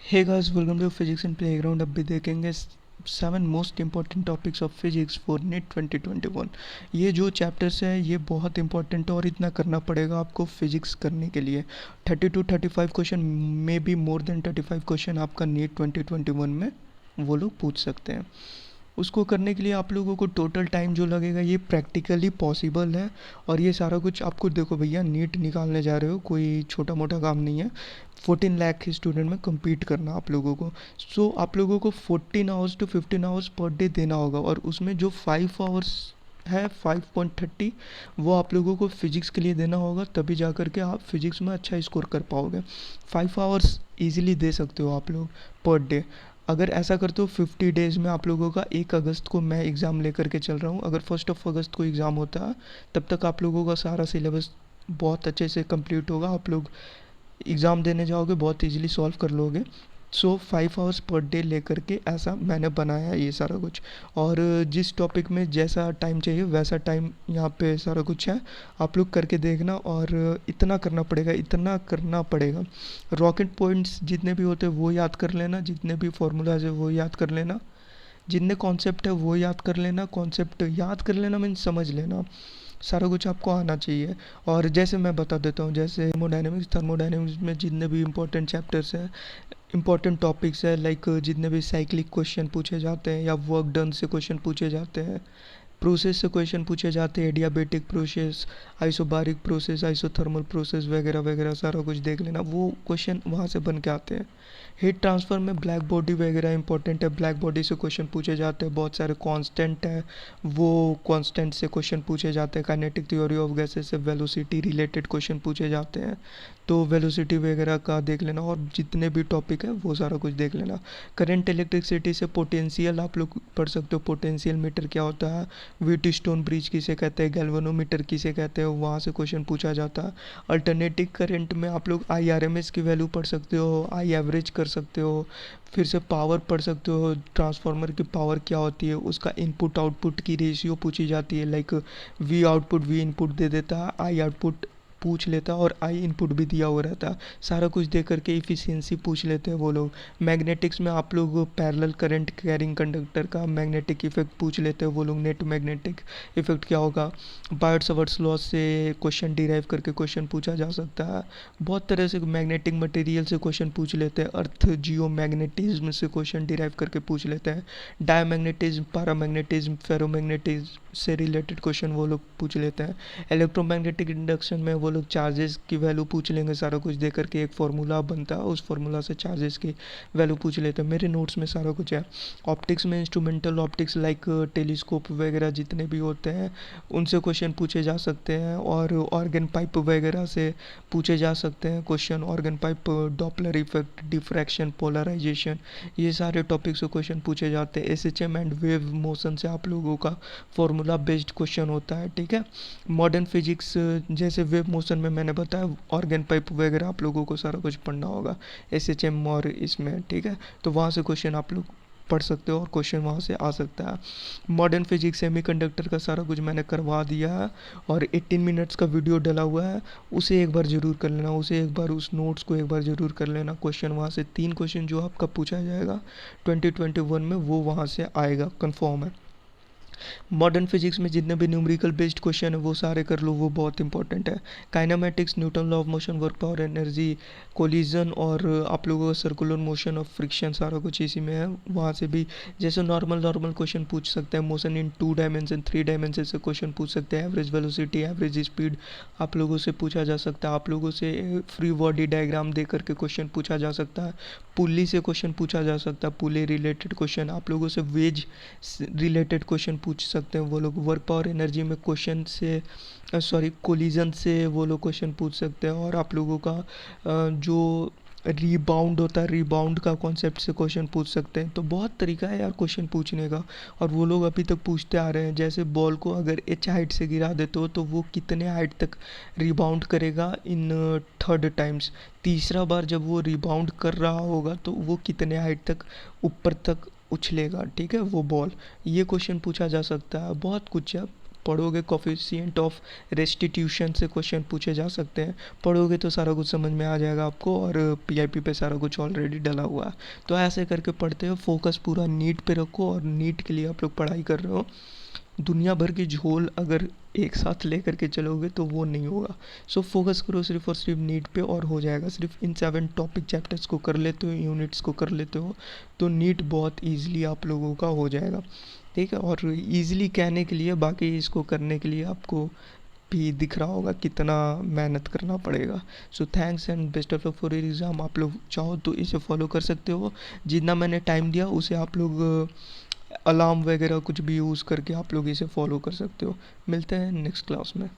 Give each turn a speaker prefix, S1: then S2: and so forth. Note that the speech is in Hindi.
S1: Hey guys, welcome to physics and playground. अब भी देखेंगे 7 most important topics of physics for NEET 2021। ये जो चैप्टर्स है ये बहुत इंपॉर्टेंट है और इतना करना पड़ेगा आपको फिजिक्स करने के लिए। 30 to 35 question, may be more than 35 question आपका नीट 2021 में वो लोग पूछ सकते हैं। उसको करने के लिए आप लोगों को टोटल टाइम जो लगेगा ये प्रैक्टिकली पॉसिबल है। और ये सारा कुछ आपको, देखो भैया, नीट निकालने जा रहे हो, कोई छोटा मोटा काम नहीं है। 14 लाख स्टूडेंट में compete करना आप लोगों को। सो आप लोगों को 14 hours to 15 hours per day देना होगा, और उसमें जो 5 hours है 5.30 वो आप लोगों को फिजिक्स के लिए देना होगा, तभी जा कर के आप फिजिक्स में अच्छा स्कोर कर पाओगे। 5 hours इजीली दे सकते हो आप लोग पर डे। अगर ऐसा करते हो 50 डेज़ में आप लोगों का 1 अगस्त को मैं एग्ज़ाम लेकर के चल रहा हूँ, अगर 1 अगस्त को एग्ज़ाम होता है तब तक आप लोगों का सारा सिलेबस बहुत अच्छे से कंप्लीट होगा। आप लोग एग्ज़ाम देने जाओगे बहुत इजीली सॉल्व कर लोगे। सो 5 hours पर डे लेकर के ऐसा मैंने बनाया है ये सारा कुछ। और जिस टॉपिक में जैसा टाइम चाहिए वैसा टाइम यहाँ पे सारा कुछ है। आप लोग करके देखना, और इतना करना पड़ेगा, इतना करना पड़ेगा। रॉकेट पॉइंट्स जितने भी होते हैं वो याद कर लेना, जितने भी फार्मूलाज है वो याद कर लेना, जितने कॉन्सेप्ट है वो याद कर लेना। कॉन्सेप्ट याद कर लेना मीन्स समझ लेना, सारा कुछ आपको आना चाहिए। और जैसे मैं बता देता हूँ, जैसे थर्मोडायनेमिक्स में जितने भी इंपॉर्टेंट चैप्टर्स हैं, इंपॉर्टेंट टॉपिक्स है, लाइक जितने भी साइक्लिक क्वेश्चन पूछे जाते हैं या वर्क डन से क्वेश्चन पूछे जाते हैं, प्रोसेस से क्वेश्चन पूछे जाते हैं, adiabatic process, isobaric process, isothermal process वगैरह वगैरह, सारा कुछ देख लेना, वो क्वेश्चन वहाँ से बन के आते हैं। हीट ट्रांसफ़र में ब्लैक बॉडी वगैरह इंपॉर्टेंट है, ब्लैक बॉडी से क्वेश्चन पूछे जाते हैं। बहुत सारे कांस्टेंट है, वो कांस्टेंट से क्वेश्चन पूछे जाते हैं। काइनेटिक थ्योरी ऑफ गैसेस से वेलोसिटी रिलेटेड क्वेश्चन पूछे जाते हैं, तो वेलोसिटी वगैरह का देख लेना। और जितने भी टॉपिक है वो सारा कुछ देख लेना। करंट इलेक्ट्रिसिटी से पोटेंशियल आप लोग पढ़ सकते हो, पोटेंशियल मीटर क्या होता है, व्हीटस्टोन ब्रिज किसे कहते हैं, गैल्वेनोमीटर किसे कहते हैं, वहाँ से क्वेश्चन पूछा जाता है। अल्टरनेटिंग करंट में आप लोग IRMS की वैल्यू पढ़ सकते हो, आई एवरेज कर सकते हो। फिर से पावर पढ़ सकते हो, ट्रांसफार्मर की पावर क्या होती है, उसका इनपुट आउटपुट की रेशियो पूछी जाती है। Like we output we input दे देता है, आई आउटपुट पूछ लेता है, और आई इनपुट भी दिया हुआ रहता है। सारा कुछ दे करके इफ़िशियंसी पूछ लेते हैं वो लोग। मैग्नेटिक्स में आप लोग पैरेलल करंट कैरिंग कंडक्टर का मैग्नेटिक इफेक्ट पूछ लेते हैं वो लोग, नेट मैग्नेटिक इफेक्ट क्या होगा। बायट सवर्ट्स लॉ से क्वेश्चन डिराइव करके क्वेश्चन पूछा जा सकता है। बहुत तरह से मैग्नेटिक मटेरियल से क्वेश्चन पूछ लेते हैं। अर्थ जियो मैग्नेटिज्म से क्वेश्चन डिराइव करके पूछ लेते हैं। डायमैग्नेटिज्म, पैरामैग्नेटिज्म, फेरोमैग्नेटिज्म से रिलेटेड क्वेश्चन वो लोग पूछ लेते हैं। इलेक्ट्रोमैग्नेटिक इंडक्शन में वो लोग चार्जेस की वैल्यू पूछ लेंगे, सारा कुछ दे करके एक फार्मूला बनता है, उस फार्मूला से चार्जेस की वैल्यू पूछ लेते हैं। मेरे नोट्स में सारा कुछ है। ऑप्टिक्स में इंस्ट्रूमेंटल ऑप्टिक्स लाइक टेलीस्कोप वगैरह जितने भी होते हैं उनसे क्वेश्चन पूछे जा सकते हैं। और ऑर्गन पाइप वगैरह से पूछे जा सकते हैं question. Organ pipe, Doppler effect, diffraction, polarization, ये सारे टॉपिक से क्वेश्चन पूछे जाते हैं। SHM एंड वेव मोशन से आप लोगों का फॉर्मूला बेस्ड क्वेश्चन होता है, ठीक है। मॉडर्न फिजिक्स जैसे वेव मोशन में मैंने बताया, ऑर्गन पाइप वगैरह आप लोगों को सारा कुछ पढ़ना होगा SHM और इसमें, ठीक है। तो वहाँ से क्वेश्चन आप लोग पढ़ सकते हो और क्वेश्चन वहाँ से आ सकता है। मॉडर्न फिजिक्स सेमीकंडक्टर का सारा कुछ मैंने करवा दिया है, और 18 मिनट्स का वीडियो डला हुआ है, उसे एक बार ज़रूर कर लेना, उसे एक बार उस नोट्स को एक बार ज़रूर कर लेना। क्वेश्चन वहाँ से 3 क्वेश्चन जो आपका पूछा जाएगा 2021 में वो वहाँ से आएगा, कन्फर्म है। मॉडर्न फिजिक्स में जितने भी न्यूमेरिकल बेस्ड क्वेश्चन है वो सारे कर लो, वो बहुत इंपॉर्टेंट है। Kinematics, Newton law of motion, work power energy, collision, और आप लोगों का सर्कुलर मोशन ऑफ फ्रिक्शन, सारा कुछ इसी में है। वहाँ से भी जैसे नॉर्मल नॉर्मल क्वेश्चन पूछ सकते हैं। मोशन इन 2 डायमेंशन, 3 डायमेंशन से क्वेश्चन पूछ सकते हैं। एवरेज वेलोसिटी, एवरेज स्पीड आप लोगों से पूछा जा सकता है। आप लोगों से फ्री बॉडी डायग्राम दे करके क्वेश्चन पूछा जा सकता है। पुल्ली से क्वेश्चन पूछा जा सकता है, पुल्ली रिलेटेड क्वेश्चन। आप लोगों से वेज रिलेटेड क्वेश्चन पूछ सकते हैं वो लोग। वर्क पावर एनर्जी में क्वेश्चन से, सॉरी, कोलिजन से वो लोग क्वेश्चन पूछ सकते हैं। और आप लोगों का जो रीबाउंड होता है, रीबाउंड का कॉन्सेप्ट से क्वेश्चन पूछ सकते हैं। तो बहुत तरीका है यार क्वेश्चन पूछने का, और वो लोग अभी तक पूछते आ रहे हैं। जैसे बॉल को अगर h हाइट से गिरा देते हो तो वो कितने हाइट तक रीबाउंड करेगा इन 3rd टाइम्स। तीसरा बार जब वो रीबाउंड कर रहा होगा तो वो कितने हाइट तक ऊपर तक उछलेगा, ठीक है, वो बॉल। ये क्वेश्चन पूछा जा सकता है, बहुत कुछ है। पढ़ोगे कोफिशिएंट ऑफ रेस्टिट्यूशन से क्वेश्चन पूछे जा सकते हैं, पढ़ोगे तो सारा कुछ समझ में आ जाएगा आपको, और पीआईपी पे सारा कुछ ऑलरेडी डला हुआ है। तो ऐसे करके पढ़ते हो, फोकस पूरा नीट पे रखो, और नीट के लिए आप लोग पढ़ाई कर रहे हो। दुनिया भर की झोल अगर एक साथ लेकर के चलोगे तो वो नहीं होगा। सो फोकस करो सिर्फ और सिर्फ नीट पे, और हो जाएगा। सिर्फ इन 7 टॉपिक चैप्टर्स को कर लेते हो, यूनिट्स को कर लेते हो, तो नीट बहुत ईजिली आप लोगों का हो जाएगा। ठीक है, और ईजिली कहने के लिए, बाकी इसको करने के लिए आपको भी दिख रहा होगा कितना मेहनत करना पड़ेगा। So thanks and best of luck for your exam. आप लोग चाहो तो इसे फॉलो कर सकते हो, जितना मैंने टाइम दिया उसे आप लोग अलार्म वगैरह कुछ भी यूज़ करके आप लोग इसे फॉलो कर सकते हो। मिलते हैं नेक्स्ट क्लास में।